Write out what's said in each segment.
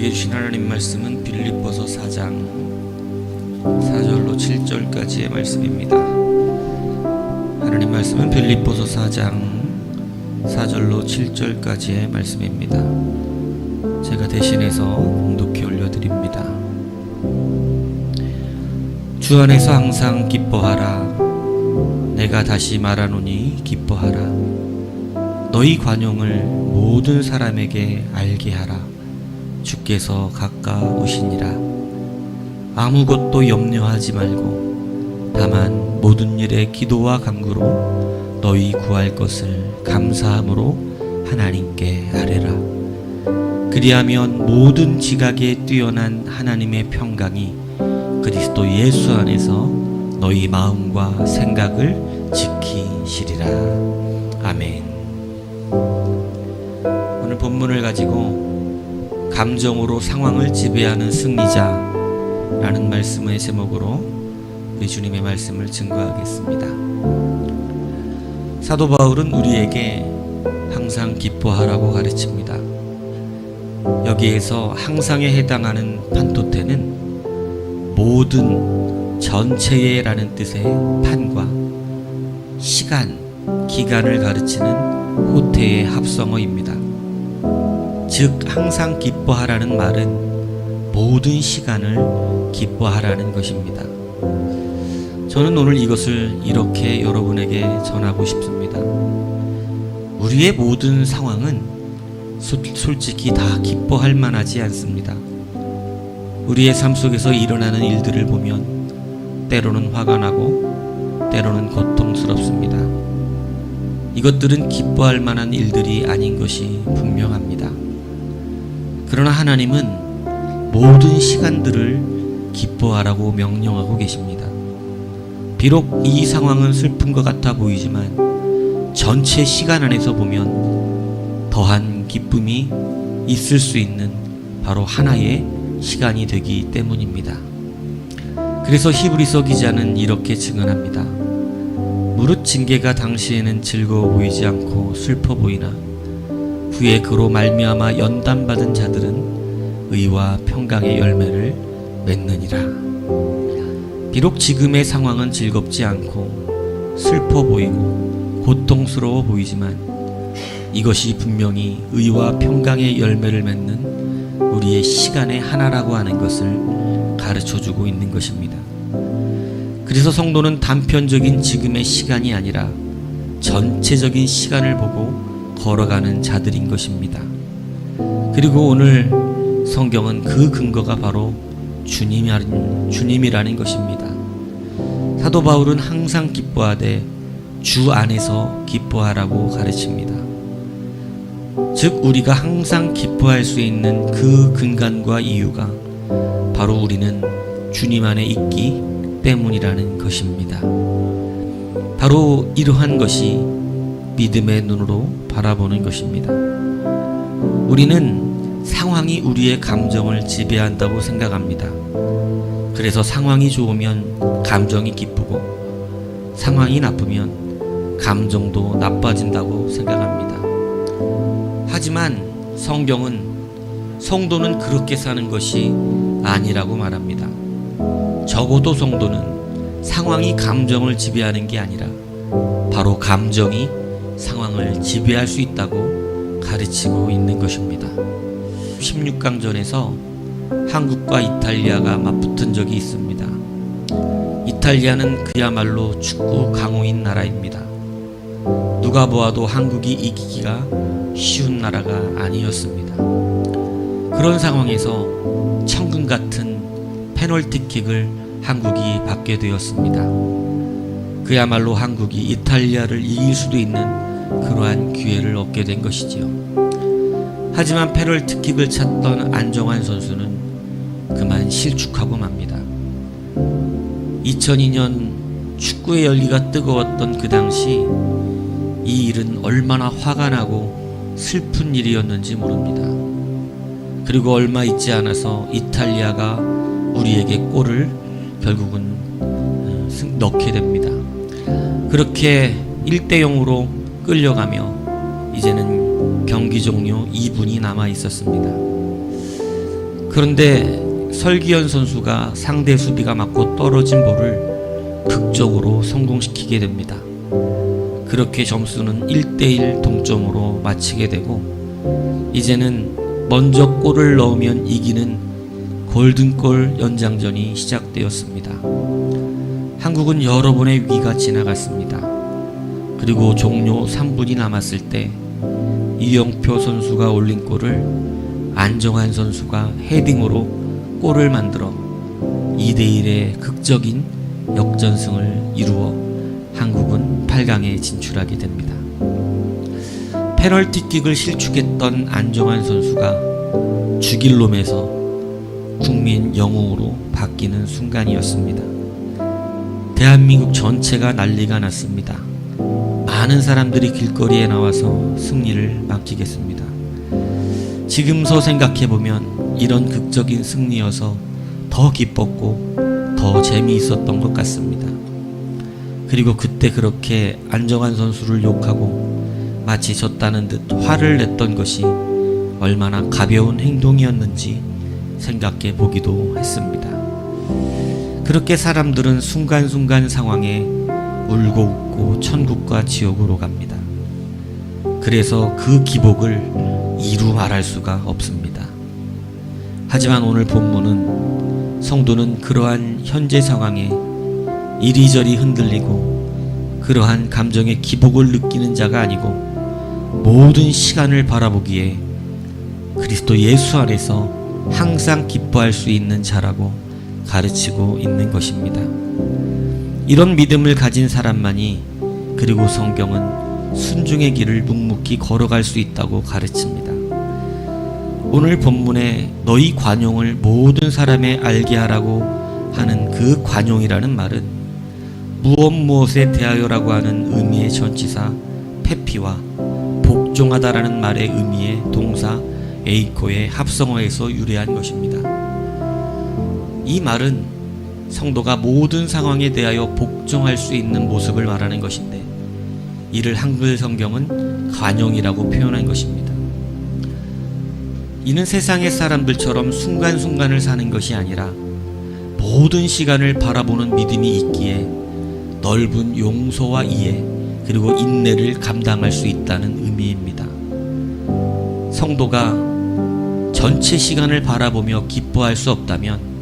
우리에게 주신 하나님 말씀은 빌립보서 4장 4절로 7절까지의 말씀입니다. 하나님 말씀은 빌립보서 4장 4절로 7절까지의 말씀입니다. 제가 대신해서 봉독해 올려드립니다. 주 안에서 항상 기뻐하라. 내가 다시 말하노니 기뻐하라. 너희 관용을 모든 사람에게 알게 하라. 주께서 가까우시니라. 아무것도 염려하지 말고 다만 모든 일에 기도와 간구로 너희 구할 것을 감사함으로 하나님께 아뢰라. 그리하면 모든 지각에 뛰어난 하나님의 평강이 그리스도 예수 안에서 너희 마음과 생각을 지키시리라. 아멘. 오늘 본문을 가지고 감정으로 상황을 지배하는 승리자라는 말씀의 제목으로 우리 주님의 말씀을 증거하겠습니다. 사도 바울은 우리에게 항상 기뻐하라고 가르칩니다. 여기에서 항상에 해당하는 판토테는 모든 전체에 라는 뜻의 판과 시간, 기간을 가르치는 호테의 합성어입니다. 즉 항상 기뻐하라는 말은 모든 시간을 기뻐하라는 것입니다. 저는 오늘 이것을 이렇게 여러분에게 전하고 싶습니다. 우리의 모든 상황은 솔직히 다 기뻐할 만하지 않습니다. 우리의 삶 속에서 일어나는 일들을 보면 때로는 화가 나고 때로는 고통스럽습니다. 이것들은 기뻐할 만한 일들이 아닌 것이 분명합니다. 그러나 하나님은 모든 시간들을 기뻐하라고 명령하고 계십니다. 비록 이 상황은 슬픈 것 같아 보이지만 전체 시간 안에서 보면 더한 기쁨이 있을 수 있는 바로 하나의 시간이 되기 때문입니다. 그래서 히브리서 기자는 이렇게 증언합니다. 무릇 징계가 당시에는 즐거워 보이지 않고 슬퍼 보이나 후에 그로 말미암아 연단받은 자들은 의와 평강의 열매를 맺느니라. 비록 지금의 상황은 즐겁지 않고 슬퍼 보이고 고통스러워 보이지만 이것이 분명히 의와 평강의 열매를 맺는 우리의 시간의 하나라고 하는 것을 가르쳐주고 있는 것입니다. 그래서 성도는 단편적인 지금의 시간이 아니라 전체적인 시간을 보고 걸어가는 자들인 것입니다. 그리고 오늘 성경은 그 근거가 바로 주님이라는 것입니다. 사도 바울은 항상 기뻐하되 주 안에서 기뻐하라고 가르칩니다. 즉 우리가 항상 기뻐할 수 있는 그 근간과 이유가 바로 우리는 주님 안에 있기 때문이라는 것입니다. 바로 이러한 것이 믿음의 눈으로 바라보는 것입니다. 우리는 상황이 우리의 감정을 지배한다고 생각합니다. 그래서 상황이 좋으면 감정이 기쁘고 상황이 나쁘면 감정도 나빠진다고 생각합니다. 하지만 성경은 성도는 그렇게 사는 것이 아니라고 말합니다. 적어도 성도는 상황이 감정을 지배하는 게 아니라 바로 감정이 상황을 지배할 수 있다고 가르치고 있는 것입니다. 16강전에서 한국과 이탈리아가 맞붙은 적이 있습니다. 이탈리아는 그야말로 축구 강호인 나라입니다. 누가 보아도 한국이 이기기가 쉬운 나라가 아니었습니다. 그런 상황에서 천금 같은 페널티킥을 한국이 받게 되었습니다. 그야말로 한국이 이탈리아를 이길 수도 있는 그러한 기회를 얻게 된 것이지요. 하지만 페널티킥을 찾던 안정환 선수는 그만 실축하고 맙니다. 2002년 축구의 열기가 뜨거웠던 그 당시 이 일은 얼마나 화가 나고 슬픈 일이었는지 모릅니다. 그리고 얼마 있지 않아서 이탈리아가 우리에게 골을 결국은 넣게 됩니다. 그렇게 1대0으로 끌려가며 이제는 경기 종료 2분이 남아 있었습니다. 그런데 설기현 선수가 상대 수비가 맞고 떨어진 볼을 극적으로 성공시키게 됩니다. 그렇게 점수는 1대1 동점으로 마치게 되고, 이제는 먼저 골을 넣으면 이기는 골든골 연장전이 시작되었습니다. 한국은 여러 번의 위기가 지나갔습니다. 그리고 종료 3분이 남았을 때 이영표 선수가 올린 골을 안정환 선수가 헤딩으로 골을 만들어 2대1의 극적인 역전승을 이루어 한국은 8강에 진출하게 됩니다. 페널티킥을 실축했던 안정환 선수가 죽일 놈에서 국민 영웅으로 바뀌는 순간이었습니다. 대한민국 전체가 난리가 났습니다. 많은 사람들이 길거리에 나와서 승리를 맡기겠습니다. 지금서 생각해보면 이런 극적인 승리여서 더 기뻤고 더 재미있었던 것 같습니다. 그리고 그때 그렇게 안정환 선수를 욕하고 마치 졌다는 듯 화를 냈던 것이 얼마나 가벼운 행동이었는지 생각해 보기도 했습니다. 그렇게 사람들은 순간순간 상황에 울고 웃고 천국과 지옥으로 갑니다. 그래서 그 기복을 이루 말할 수가 없습니다. 하지만 오늘 본문은 성도는 그러한 현재 상황에 이리저리 흔들리고 그러한 감정의 기복을 느끼는 자가 아니고 모든 시간을 바라보기에 그리스도 예수 안에서 항상 기뻐할 수 있는 자라고 가르치고 있는 것입니다. 이런 믿음을 가진 사람만이, 그리고 성경은 순종의 길을 묵묵히 걸어갈 수 있다고 가르칩니다. 오늘 본문에 너희 관용을 모든 사람에 알게 하라고 하는 그 관용이라는 말은 무엇에 대하여라고 하는 의미의 전치사 페피와 복종하다라는 말의 의미의 동사 에이코의 합성어에서 유래한 것입니다. 이 말은 성도가 모든 상황에 대하여 복종할 수 있는 모습을 말하는 것인데, 이를 한글 성경은 관용이라고 표현한 것입니다. 이는 세상의 사람들처럼 순간순간을 사는 것이 아니라 모든 시간을 바라보는 믿음이 있기에 넓은 용서와 이해 그리고 인내를 감당할 수 있다는 의미입니다. 성도가 전체 시간을 바라보며 기뻐할 수 없다면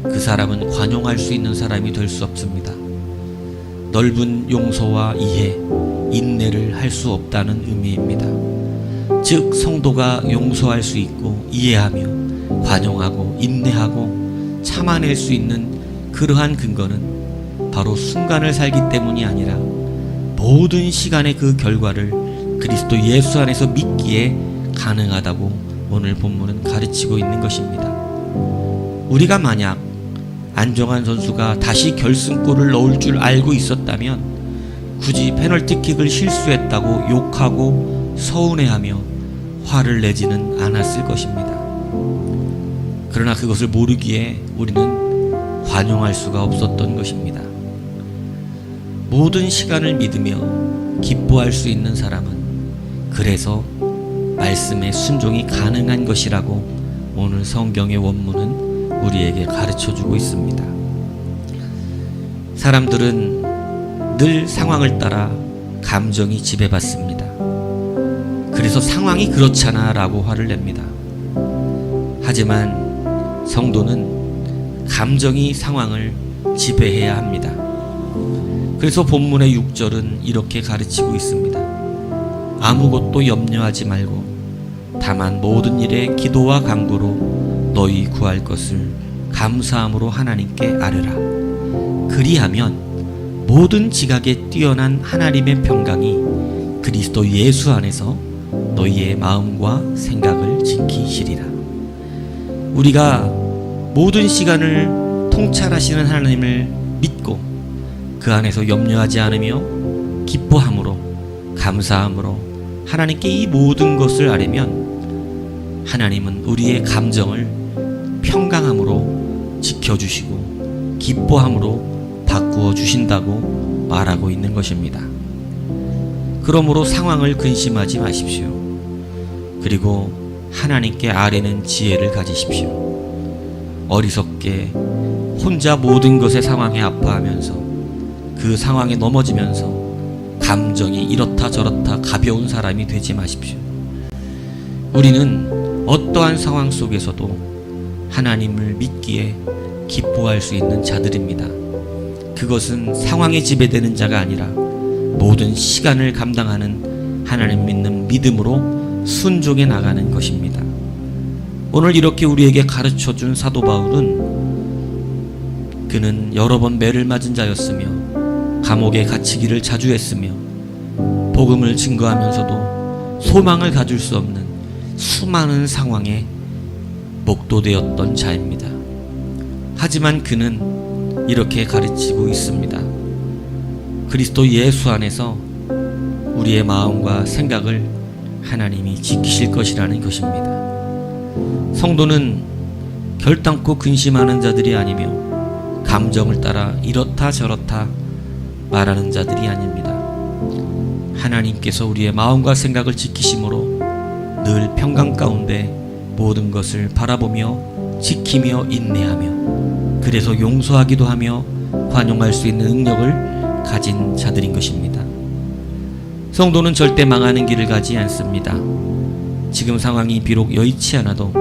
그 사람은 관용할 수 있는 사람이 될 수 없습니다. 넓은 용서와 이해, 인내를 할 수 없다는 의미입니다. 즉 성도가 용서할 수 있고 이해하며 관용하고 인내하고 참아낼 수 있는 그러한 근거는 바로 순간을 살기 때문이 아니라 모든 시간의 그 결과를 그리스도 예수 안에서 믿기에 가능하다고 오늘 본문은 가르치고 있는 것입니다. 우리가 만약 안정환 선수가 다시 결승골을 넣을 줄 알고 있었다면 굳이 페널티킥을 실수했다고 욕하고 서운해하며 화를 내지는 않았을 것입니다. 그러나 그것을 모르기에 우리는 관용할 수가 없었던 것입니다. 모든 시간을 믿으며 기뻐할 수 있는 사람은 그래서 말씀의 순종이 가능한 것이라고 오늘 성경의 원문은 우리에게 가르쳐주고 있습니다. 사람들은 늘 상황을 따라 감정이 지배받습니다. 그래서 상황이 그렇잖아 라고 화를 냅니다. 하지만 성도는 감정이 상황을 지배해야 합니다. 그래서 본문의 6절은 이렇게 가르치고 있습니다. 아무것도 염려하지 말고 다만 모든 일에 기도와 간구로 너희 구할 것을 감사함으로 하나님께 아뢰라. 그리하면 모든 지각에 뛰어난 하나님의 평강이 그리스도 예수 안에서 너희의 마음과 생각을 지키시리라. 우리가 모든 시간을 통찰하시는 하나님을 믿고 그 안에서 염려하지 않으며 기뻐함으로 감사함으로 하나님께 이 모든 것을 아뢰면 하나님은 우리의 감정을 평강함으로 지켜주시고 기뻐함으로 바꾸어 주신다고 말하고 있는 것입니다. 그러므로 상황을 근심하지 마십시오. 그리고 하나님께 아뢰는 지혜를 가지십시오. 어리석게 혼자 모든 것의 상황에 아파하면서 그 상황에 넘어지면서 감정이 이렇다 저렇다 가벼운 사람이 되지 마십시오. 우리는 어떠한 상황 속에서도 하나님을 믿기에 기뻐할 수 있는 자들입니다. 그것은 상황에 지배되는 자가 아니라 모든 시간을 감당하는 하나님 믿는 믿음으로 순종해 나가는 것입니다. 오늘 이렇게 우리에게 가르쳐준 사도 바울은 그는 여러 번 매를 맞은 자였으며 감옥에 갇히기를 자주 했으며 복음을 증거하면서도 소망을 가질 수 없는 수많은 상황에 목도되었던 자입니다. 하지만 그는 이렇게 가르치고 있습니다. 그리스도 예수 안에서 우리의 마음과 생각을 하나님이 지키실 것이라는 것입니다. 성도는 결단코 근심하는 자들이 아니며 감정을 따라 이렇다 저렇다 말하는 자들이 아닙니다. 하나님께서 우리의 마음과 생각을 지키심으로 늘 평강 가운데 모든 것을 바라보며 지키며 인내하며 그래서 용서하기도 하며 관용할 수 있는 능력을 가진 자들인 것입니다. 성도는 절대 망하는 길을 가지 않습니다. 지금 상황이 비록 여의치 않아도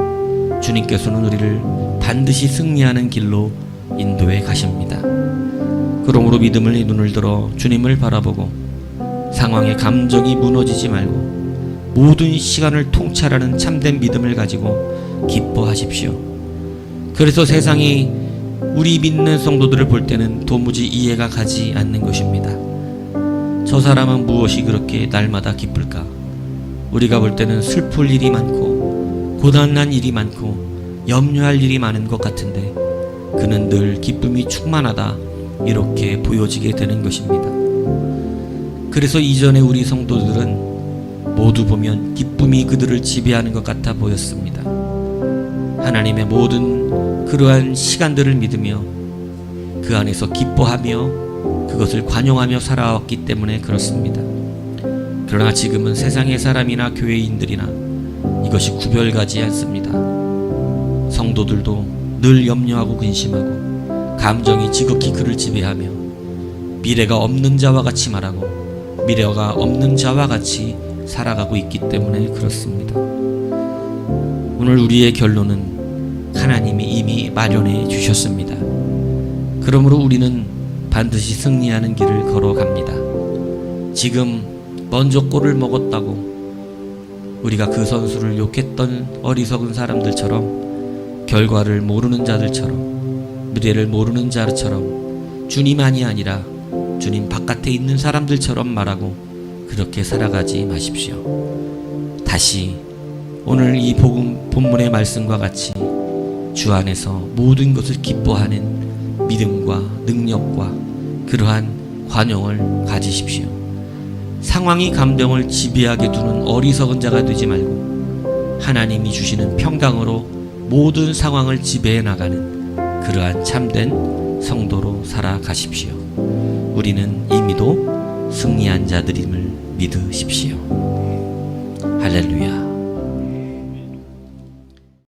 주님께서는 우리를 반드시 승리하는 길로 인도해 가십니다. 그러므로 믿음의 눈을 들어 주님을 바라보고 상황의 감정이 무너지지 말고 모든 시간을 통찰하는 참된 믿음을 가지고 기뻐하십시오. 그래서 세상이 우리 믿는 성도들을 볼 때는 도무지 이해가 가지 않는 것입니다. 저 사람은 무엇이 그렇게 날마다 기쁠까? 우리가 볼 때는 슬플 일이 많고 고단한 일이 많고 염려할 일이 많은 것 같은데 그는 늘 기쁨이 충만하다 이렇게 보여지게 되는 것입니다. 그래서 이전에 우리 성도들은 모두 보면 기쁨이 그들을 지배하는 것 같아 보였습니다. 하나님의 모든 그러한 시간들을 믿으며 그 안에서 기뻐하며 그것을 관용하며 살아왔기 때문에 그렇습니다. 그러나 지금은 세상의 사람이나 교회인들이나 이것이 구별가지 않습니다. 성도들도 늘 염려하고 근심하고 감정이 지극히 그를 지배하며 미래가 없는 자와 같이 말하고 미래가 없는 자와 같이 살아가고 있기 때문에 그렇습니다. 오늘 우리의 결론은 하나님이 이미 마련해 주셨습니다. 그러므로 우리는 반드시 승리하는 길을 걸어갑니다. 지금 먼저 골을 먹었다고 우리가 그 선수를 욕했던 어리석은 사람들처럼 결과를 모르는 자들처럼 미래를 모르는 자처럼 주님만이 아니라 주님 바깥에 있는 사람들처럼 말하고 그렇게 살아가지 마십시오. 다시 오늘 이 본문의 말씀과 같이 주 안에서 모든 것을 기뻐하는 믿음과 능력과 그러한 관용을 가지십시오. 상황이 감정을 지배하게 두는 어리석은 자가 되지 말고 하나님이 주시는 평강으로 모든 상황을 지배해 나가는 그러한 참된 성도로 살아가십시오. 우리는 이미도 승리한 자들임을 믿으십시오. 할렐루야.